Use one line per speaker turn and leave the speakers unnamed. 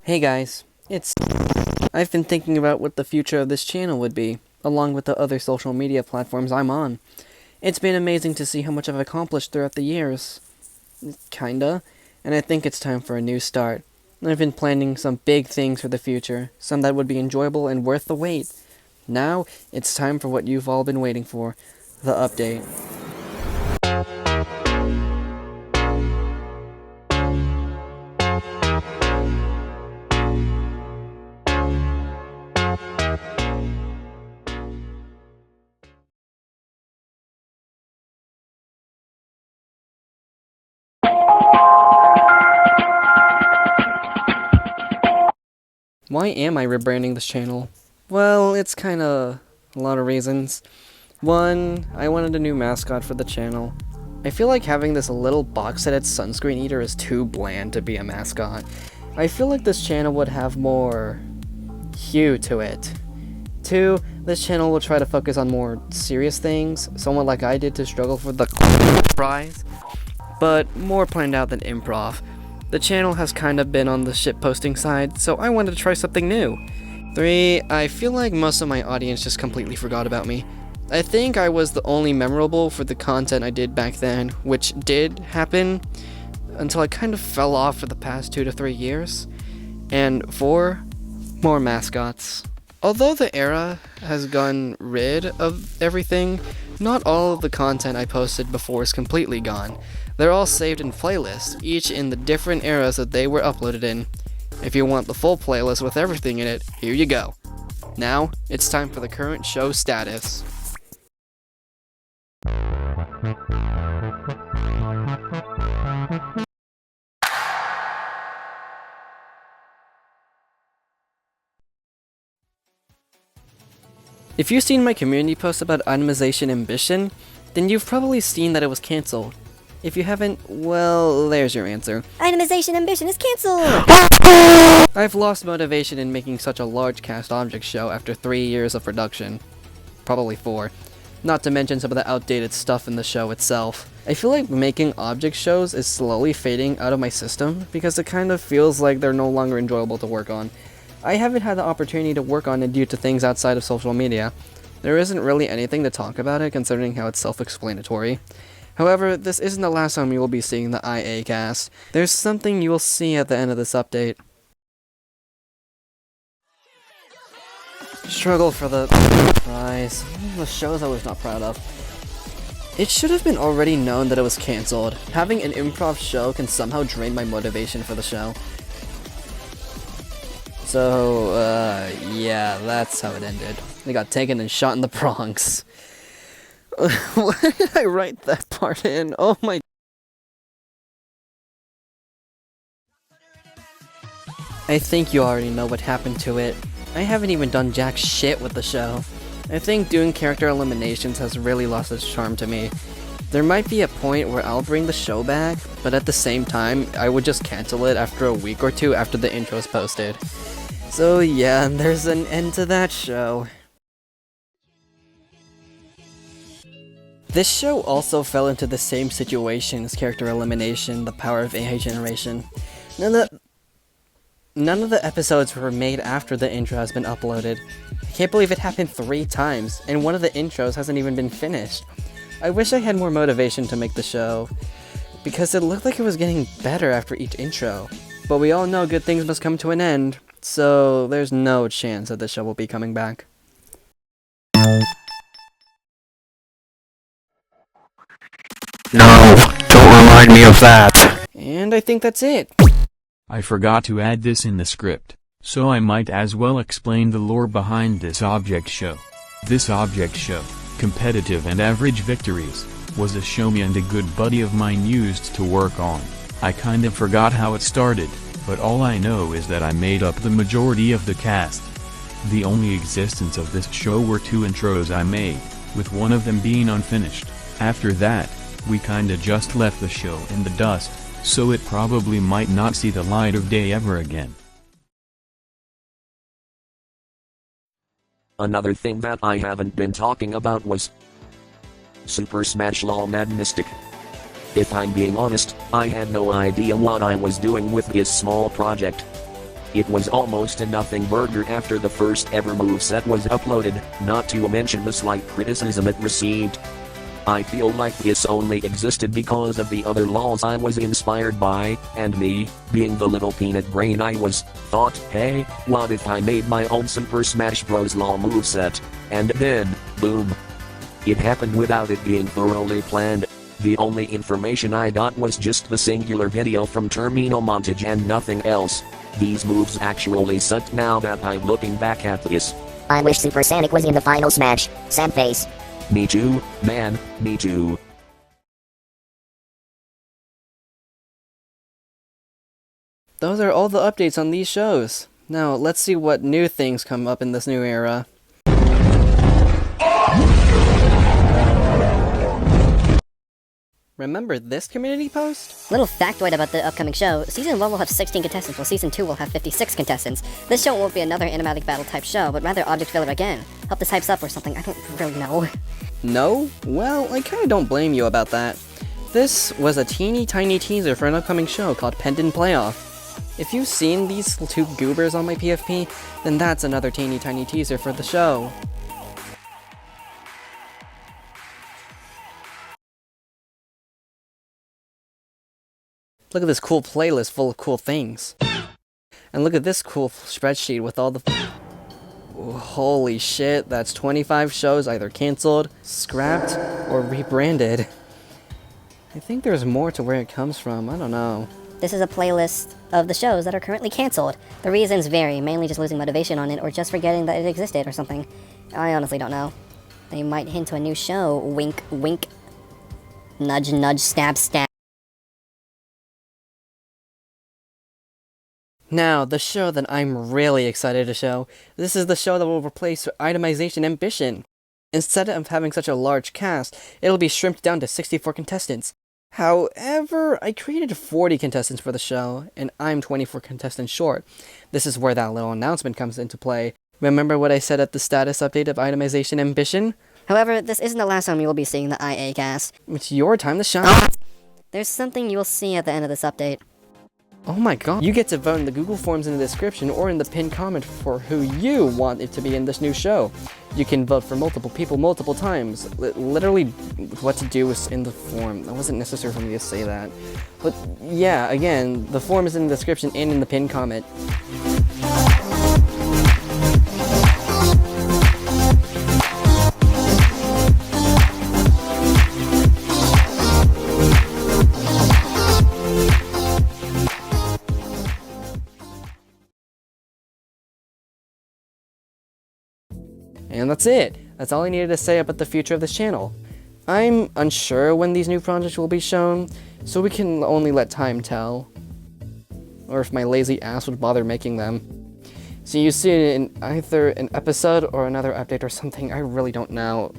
Hey guys, I've been thinking about what the future of this channel would be, along with the other social media platforms I'm on. It's been amazing to see how much I've accomplished throughout the years. Kinda. And I think it's time for a new start. I've been planning some big things for the future, some that would be enjoyable and worth the wait. Now, it's time for what you've all been waiting for, the update. Why am I rebranding this channel? Well, it's kinda a lot of reasons. One, I wanted a new mascot for the channel. I feel like having this little box-headed sunscreen eater is too bland to be a mascot. I feel like this channel would have more hue to it. Two, this channel will try to focus on more serious things, somewhat like I did to struggle for the prize, but more planned out than improv. The channel has kind of been on the shitposting side, so I wanted to try something new. 3, I feel like most of my audience just completely forgot about me. I think I was the only memorable for the content I did back then, which did happen until I kind of fell off for the past 2 to 3 years. And 4, more mascots. Although the era has gotten rid of everything, not all of the content I posted before is completely gone. They're all saved in playlists, each in the different eras that they were uploaded in. If you want the full playlist with everything in it, here you go. Now, it's time for the current show status. If you've seen my community post about itemization ambition, then you've probably seen that it was cancelled. If you haven't, well, there's your answer.
Itemization ambition is cancelled!
I've lost motivation in making such a large cast object show after 3 years of production. Probably 4. Not to mention some of the outdated stuff in the show itself. I feel like making object shows is slowly fading out of my system because it kind of feels like they're no longer enjoyable to work on. I haven't had the opportunity to work on it due to things outside of social media. There isn't really anything to talk about it considering how it's self-explanatory. However, this isn't the last time you will be seeing the IA cast. There's something you will see at the end of this update. Struggle for the prize. The shows I was not proud of. It should have been already known that it was cancelled. Having an improv show can somehow drain my motivation for the show. So, yeah, that's how it ended. They got taken and shot in the Bronx. Why did I write that part in? Oh my... I think you already know what happened to it. I haven't even done jack shit with the show. I think doing character eliminations has really lost its charm to me. There might be a point where I'll bring the show back, but at the same time, I would just cancel it after a week or two after the intro's posted. So yeah, there's an end to that show. This show also fell into the same situation as character elimination, the power of AI generation. None of the episodes were made after the intro has been uploaded. I can't believe it happened 3 times, and one of the intros hasn't even been finished. I wish I had more motivation to make the show, because it looked like it was getting better after each intro. But we all know good things must come to an end, so there's no chance that the show will be coming back.
No, don't remind me of that.
And I think that's it.
I forgot to add this in the script, so I might as well explain the lore behind this object show. This object show, Competitive and Average Victories, was a show me and a good buddy of mine used to work on. I kind of forgot how it started, but all I know is that I made up the majority of the cast. The only existence of this show were 2 intros I made, with one of them being unfinished. After that, we kinda just left the show in the dust, so it probably might not see the light of day ever again.
Another thing that I haven't been talking about was Super Smash Law Madnystic. If I'm being honest, I had no idea what I was doing with this small project. It was almost a nothing burger after the first ever moveset was uploaded, not to mention the slight criticism it received. I feel like this only existed because of the other laws I was inspired by, and me, being the little peanut brain I was, thought, hey, what if I made my own Super Smash Bros. Law moveset? And then, boom. It happened without it being thoroughly planned. The only information I got was just the singular video from Terminal Montage and nothing else. These moves actually sucked now that I'm looking back at this.
I wish Super Sonic was in the final Smash. Sad face.
Me too, man, me too.
Those are all the updates on these shows. Now, let's see what new things come up in this new era. Remember this community post?
Little factoid about the upcoming show. Season 1 will have 16 contestants, while Season 2 will have 56 contestants. This show won't be another animatic battle type show, but rather object filler again. Hope this hypes up or something, I don't really know.
No? Well, I kinda don't blame you about that. This was a teeny tiny teaser for an upcoming show called Pendant Playoff. If you've seen these two goobers on my PFP, then that's another teeny tiny teaser for the show. Look at this cool playlist full of cool things. And look at this cool spreadsheet with all the... Holy shit, that's 25 shows either cancelled, scrapped, or rebranded. I think there's more to where it comes from, I don't know.
This is a playlist of the shows that are currently cancelled. The reasons vary, mainly just losing motivation on it or just forgetting that it existed or something. I honestly don't know. They might hint to a new show, wink wink. Nudge nudge stab stab.
Now, the show that I'm really excited to show. This is the show that will replace Itemization Ambition. Instead of having such a large cast, it'll be shrimped down to 64 contestants. However, I created 40 contestants for the show, and I'm 24 contestants short. This is where that little announcement comes into play. Remember what I said at the status update of Itemization Ambition?
However, this isn't the last time you will be seeing the IA cast.
It's your time to shine.
There's something you will see at the end of this update.
Oh my god. You get to vote in the Google Forms in the description or in the pinned comment for who you want it to be in this new show. You can vote for multiple people multiple times. Literally, what to do is in the form. That wasn't necessary for me to say that. But yeah, again, the form is in the description and in the pinned comment. And that's it. That's all I needed to say about the future of this channel. I'm unsure when these new projects will be shown, so we can only let time tell. Or if my lazy ass would bother making them. See you soon in either an episode or another update or something, I really don't know.